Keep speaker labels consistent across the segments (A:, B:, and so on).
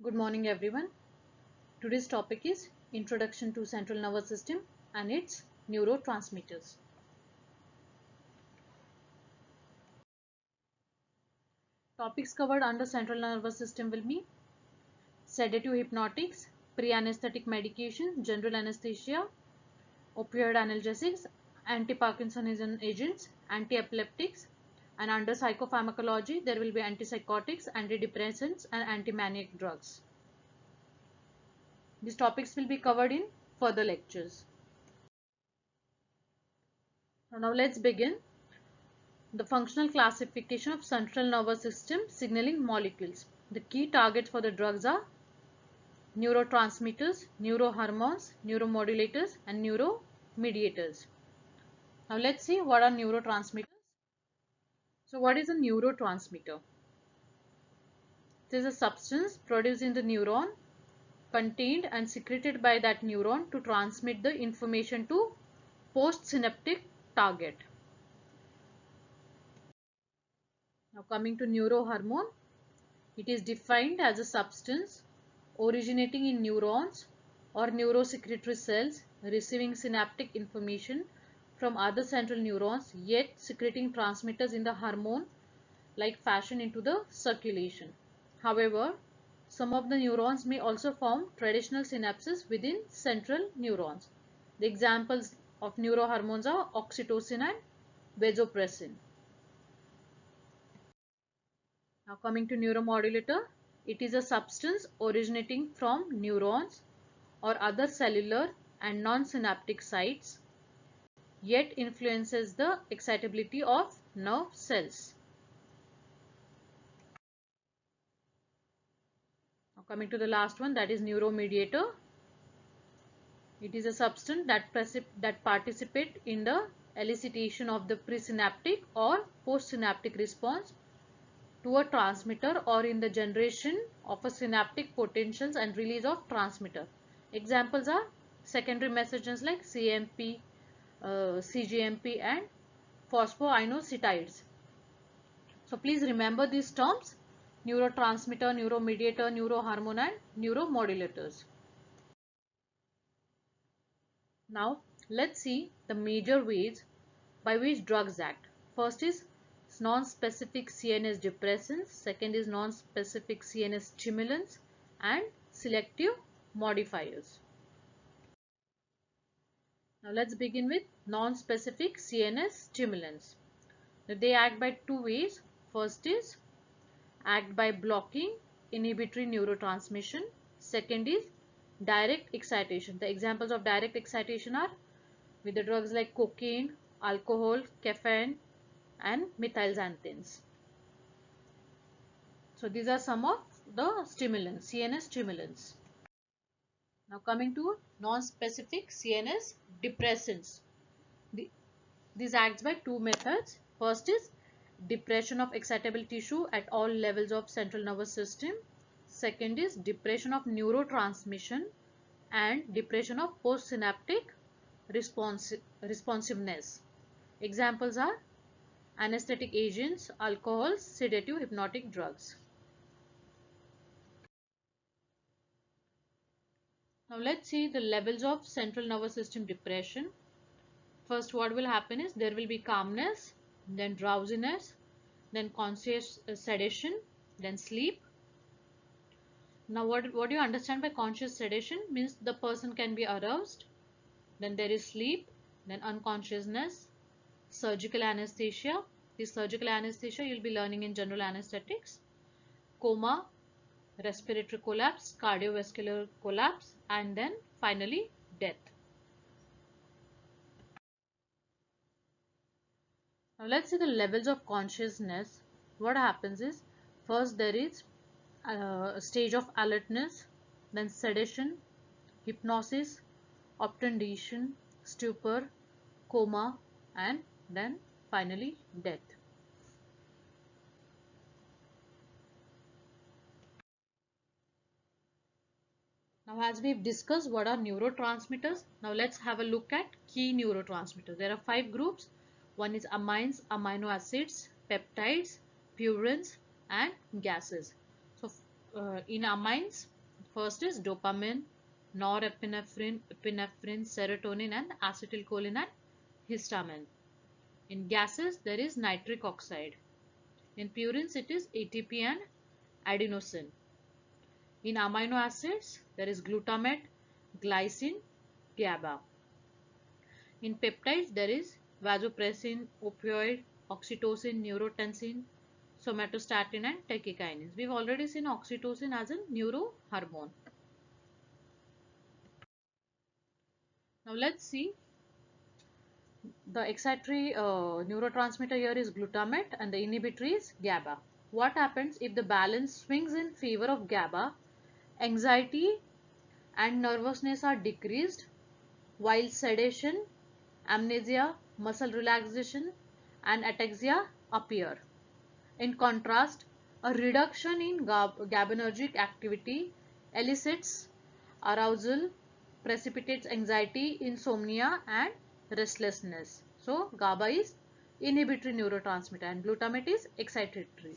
A: Good morning everyone. Today's topic is Introduction to Central Nervous System and its neurotransmitters. Topics covered under Central Nervous System will be sedative hypnotics, pre-anesthetic medication, general anesthesia, opioid analgesics, anti-Parkinsonism agents, anti-epileptics, and under psychopharmacology there will be antipsychotics, antidepressants and anti-maniac drugs. These topics will be covered in further lectures. Now let's begin. The functional classification of central nervous system signaling molecules. The key targets for the drugs are neurotransmitters, neurohormones, neuromodulators and neuromediators. Now let's see what are neurotransmitters. So what is a neurotransmitter? It is a substance produced in the neuron, contained and secreted by that neuron to transmit the information to postsynaptic target. Now coming to neurohormone, it is defined as a substance originating in neurons or neurosecretory cells receiving synaptic information from other central neurons yet secreting transmitters in the hormone like fashion into the circulation. However, some of the neurons may also form traditional synapses within central neurons. The examples of neurohormones are oxytocin and vasopressin. Now coming to neuromodulator, it is a substance originating from neurons or other cellular and non-synaptic sites yet influences the excitability of nerve cells. Now coming to the last one, that is neuromediator. It is a substance that participate in the elicitation of the presynaptic or postsynaptic response to a transmitter or in the generation of a synaptic potentials and release of transmitter. Examples are secondary messages like CMP, CGMP and phosphoinositides. So please remember these terms: neurotransmitter, neuromediator, neurohormone and neuromodulators. Now let's see the major ways by which drugs act. First is non-specific CNS depressants, second is non-specific CNS stimulants and selective modifiers. Now let's begin with non-specific CNS stimulants. They act by two ways. First is act by blocking inhibitory neurotransmission. Second is direct excitation. The examples of direct excitation are with the drugs like cocaine, alcohol, caffeine and methylxanthines. So these are some of the stimulants, CNS stimulants. Now coming to non-specific CNS depressants. These acts by two methods. First is depression of excitable tissue at all levels of central nervous system. Second is depression of neurotransmission and depression of postsynaptic responsiveness. Examples are anesthetic agents, alcohols, sedative hypnotic drugs. Now let's see the levels of central nervous system depression. First, what will happen is there will be calmness, then drowsiness, then conscious sedation, then sleep. Now what do you understand by conscious sedation? Means the person can be aroused, then there is sleep, then unconsciousness, surgical anesthesia. This surgical anesthesia you'll be learning in general anesthetics, coma, respiratory collapse, cardiovascular collapse and then finally death. Now let's see the levels of consciousness. What happens is first there is a stage of alertness, then sedation, hypnosis, obtundation, stupor, coma and then finally death. Now as we've discussed what are neurotransmitters, now let's have a look at key neurotransmitters. There are 5 groups. One is amines, amino acids, peptides, purines and gases. So in amines First is dopamine, norepinephrine, epinephrine, serotonin, and acetylcholine and histamine. In gases, there is nitric oxide. In purines, it is ATP and adenosine. In amino acids, there is glutamate, glycine, GABA. In peptides, there is vasopressin, opioid, oxytocin, neurotensin, somatostatin, and tachykines. We've already seen oxytocin as a neurohormone. Now let's see. The excitatory neurotransmitter here is glutamate and the inhibitory is GABA. What happens if the balance swings in favor of GABA? Anxiety and nervousness are decreased, while sedation, amnesia, muscle relaxation, and ataxia appear. In contrast, a reduction in GABAergic activity elicits arousal, precipitates anxiety, insomnia, and restlessness. So, GABA is inhibitory neurotransmitter and glutamate is excitatory.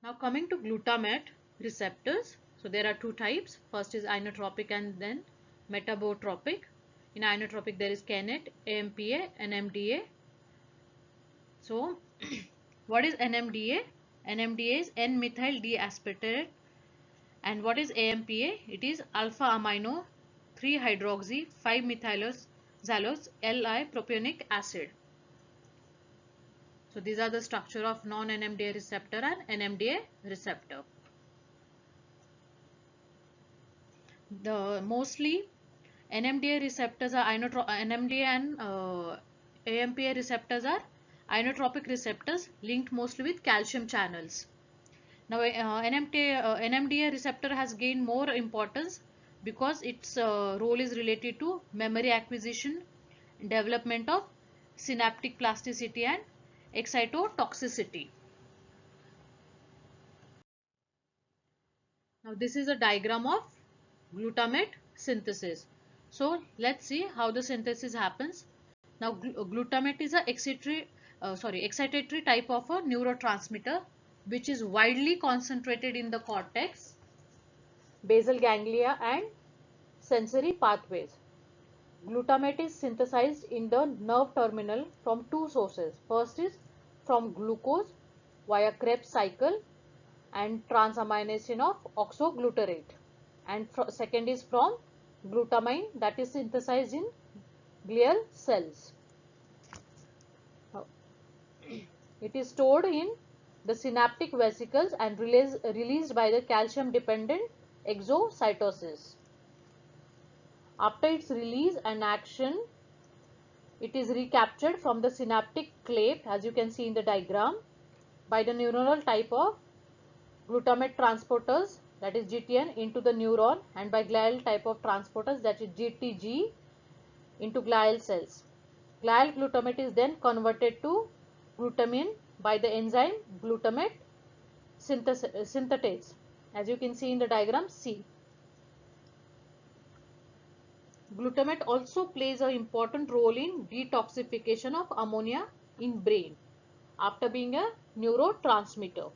A: Now coming to glutamate receptors. So there are two types. First is inotropic and then metabotropic. In inotropic there is KNET, AMPA, NMDA. So what is NMDA? NMDA is N-methyl D-aspartate. And what is AMPA? It is alpha amino 3-hydroxy 5-methylxylose Li-propionic acid. So these are the structure of non-NMDA receptor and NMDA receptor. Mostly NMDA receptors are NMDA and AMPA receptors are inotropic receptors linked mostly with calcium channels. Now NMDA receptor has gained more importance because its role is related to memory acquisition, development of synaptic plasticity and excitotoxicity. Now this is a diagram of glutamate synthesis. So let's see how the synthesis happens. Now glutamate is a excitatory type of a neurotransmitter which is widely concentrated in the cortex, basal ganglia and sensory pathways. Glutamate is synthesized in the nerve terminal from two sources. First is from glucose via Krebs cycle and transamination of oxoglutarate, and second is from glutamine that is synthesized in glial cells. It is stored in the synaptic vesicles and released by the calcium dependent exocytosis. After its release and action, it is recaptured from the synaptic cleft, as you can see in the diagram, by the neuronal type of glutamate transporters, that is GTN, into the neuron, and by glial type of transporters, that is GTG, into glial cells. Glial glutamate is then converted to glutamine by the enzyme glutamate synthetase, as you can see in the diagram C. Glutamate also plays an important role in detoxification of ammonia in brain after being a neurotransmitter.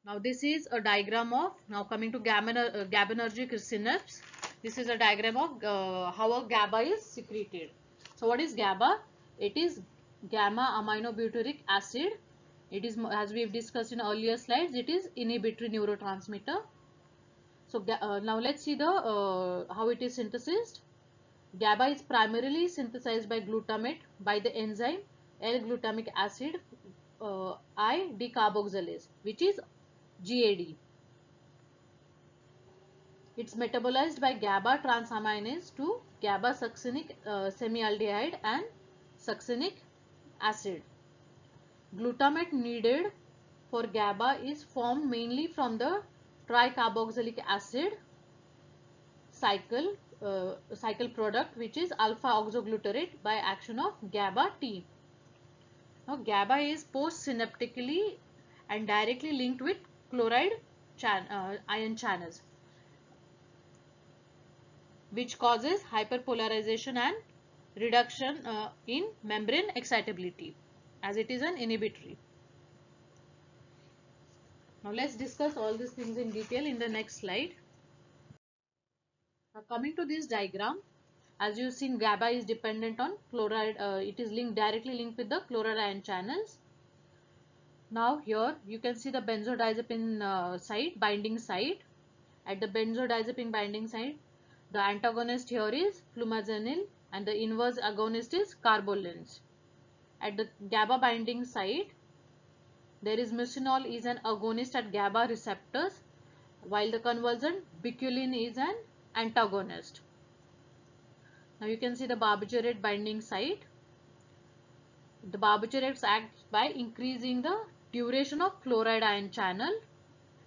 A: Now this is a diagram of, now coming to GABAergic synapse. This is a diagram of how a GABA is secreted. So what is GABA? It is gamma aminobutyric acid. It is, as we have discussed in earlier slides, it is inhibitory neurotransmitter. So now let's see the how it is synthesized. GABA is primarily synthesized by glutamate by the enzyme L-glutamic acid I-decarboxylase, which is GAD. It's metabolized by GABA transaminase to GABA succinic semialdehyde and succinic acid. Glutamate needed for GABA is formed mainly from the tricarboxylic acid cycle product, which is alpha oxoglutarate by action of GABA T. Now GABA is postsynaptically and directly linked with chloride ion channels, which causes hyperpolarization and reduction in membrane excitability, as it is an inhibitory. Now let's discuss all these things in detail in the next slide. Now coming to this diagram, as you've seen, GABA is dependent on chloride. It is directly linked with the chloride ion channels. Now here you can see the benzodiazepine site, binding site. At the benzodiazepine binding site, the antagonist here is flumazenil and the inverse agonist is carbolins. At the GABA binding site, there is mucinol is an agonist at GABA receptors, while the convergent biculin is an antagonist. Now you can see the barbiturate binding site. The barbiturates acts by increasing the duration of chloride ion channel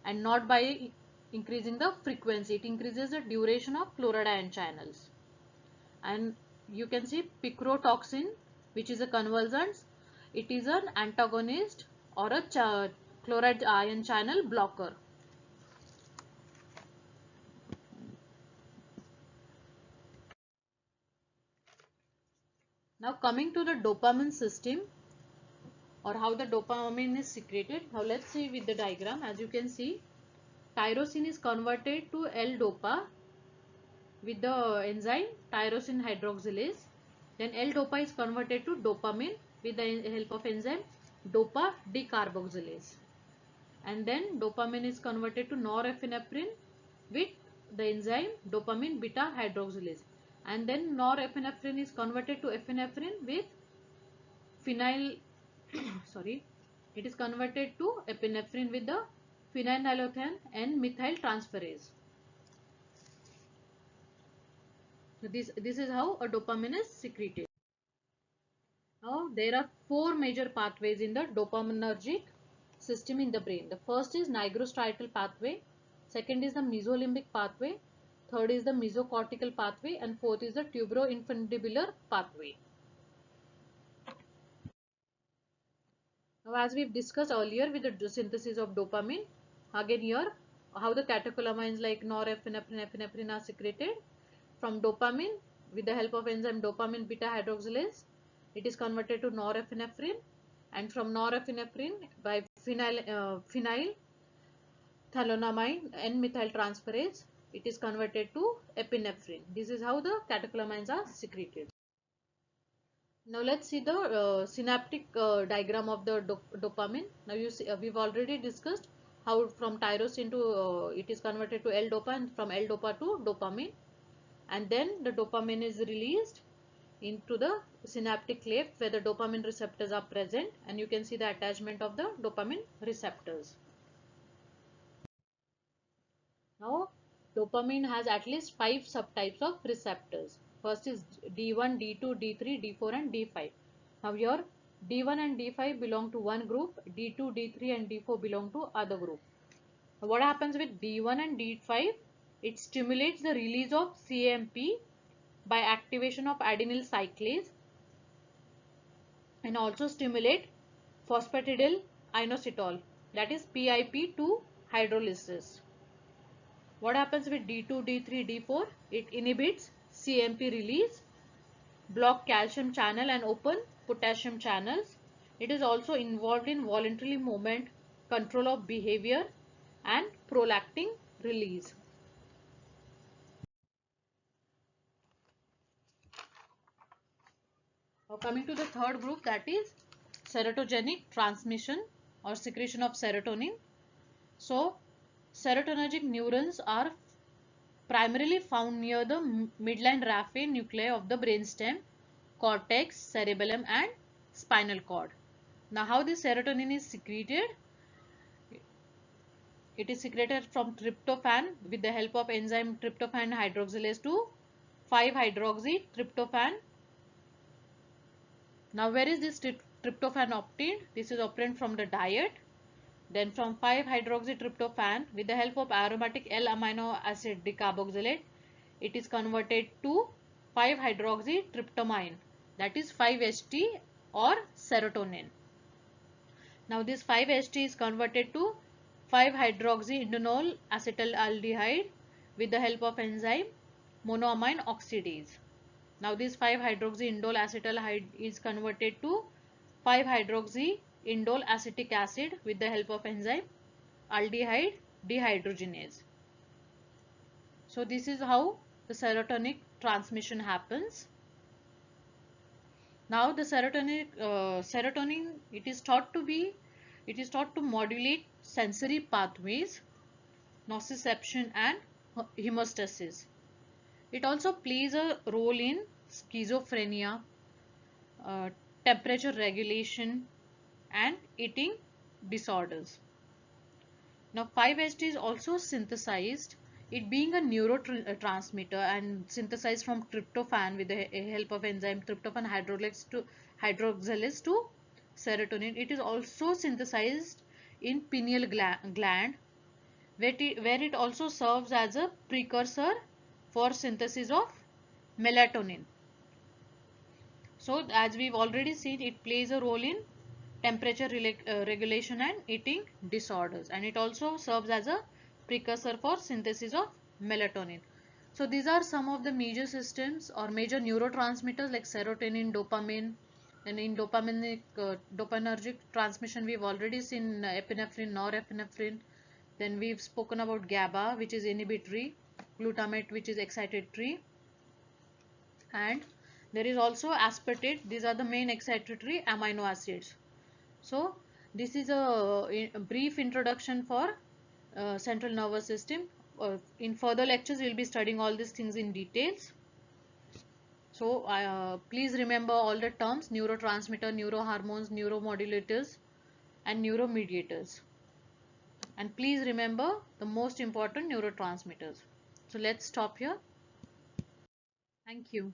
A: and not by increasing the frequency. It increases the duration of chloride ion channels. And you can see picrotoxin, which is a convergent. It is an antagonist or a chloride ion channel blocker. Now coming to the dopamine system, or how the dopamine is secreted. Now let's see with the diagram. As you can see, tyrosine is converted to L-dopa with the enzyme tyrosine hydroxylase. Then L-dopa is converted to dopamine with the help of enzyme dopa decarboxylase. And then dopamine is converted to norepinephrine with the enzyme dopamine beta hydroxylase. And then norepinephrine is converted to epinephrine with phenyl it is converted to epinephrine with the phenylethyl and methyl transferase. So this is how a dopamine is secreted. Now there are four major pathways in the dopaminergic system in the brain. The first is nigrostriatal pathway, second is the mesolimbic pathway, third is the mesocortical pathway, and fourth is the tuberoinfundibular pathway. Now as we've discussed earlier with the synthesis of dopamine, again here how the catecholamines like norepinephrine, epinephrine are secreted from dopamine with the help of enzyme dopamine beta hydroxylase. It is converted to norepinephrine, and from norepinephrine by phenylthalamine and methyl transferase, it is converted to epinephrine. This is how the catecholamines are secreted. Now let's see the synaptic diagram of the dopamine. Now you see we've already discussed how from tyrosine to it is converted to L-dopa, and from L-dopa to dopamine, and then the dopamine is released into the synaptic cleft where the dopamine receptors are present, and you can see the attachment of the dopamine receptors. Now dopamine has at least 5 subtypes of receptors. First is D1, D2, D3, D4 and D5. Now here D1 and D5 belong to one group, D2, D3 and D4 belong to other group. Now what happens with D1 and D5? It stimulates the release of CAMP by activation of adenyl cyclase and also stimulate phosphatidyl inositol, that is PIP2 hydrolysis. What happens with D2, D3, D4? It inhibits CMP release, block calcium channel and open potassium channels. It is also involved in voluntary movement, control of behavior and prolactin release. Now coming to the third group, that is serotogenic transmission or secretion of serotonin. So serotonergic neurons are primarily found near the midline raphe nuclei of the brainstem, cortex, cerebellum and spinal cord. Now how this serotonin is secreted? It is secreted from tryptophan with the help of enzyme tryptophan hydroxylase to 5-hydroxytryptophan. Now where is this tryptophan obtained? This is obtained from the diet. Then from 5-hydroxytryptophan with the help of aromatic L-amino acid decarboxylate, it is converted to 5-hydroxytryptamine, that is 5-HT or serotonin. Now this 5-HT is converted to 5-hydroxyindole acetaldehyde with the help of enzyme monoamine oxidase. Now this 5-hydroxyindole acetaldehyde is converted to 5-hydroxyindole acetic acid with the help of enzyme aldehyde dehydrogenase. So this is how the serotonin transmission happens. Now the serotonin it is thought to modulate sensory pathways, nociception and hemostasis. It also plays a role in schizophrenia, uh, temperature regulation and eating disorders. Now 5-HT is also synthesized, it being a neurotransmitter and synthesized from tryptophan with the help of enzyme tryptophan hydroxylase to serotonin. It is also synthesized in pineal gland where it also serves as a precursor for synthesis of melatonin. So as we've already seen, it plays a role in temperature regulation and eating disorders, and it also serves as a precursor for synthesis of melatonin. So these are some of the major systems or major neurotransmitters like serotonin, dopamine, and in dopaminergic transmission we've already seen epinephrine, norepinephrine. Then we've spoken about GABA, which is inhibitory, glutamate, which is excitatory, and there is also aspartate. These are the main excitatory amino acids. So this is a brief introduction for central nervous system. In further lectures we'll be studying all these things in details. So please remember all the terms: neurotransmitter, neurohormones, neuromodulators and neuromediators. And please remember the most important neurotransmitters. So let's stop here. Thank you.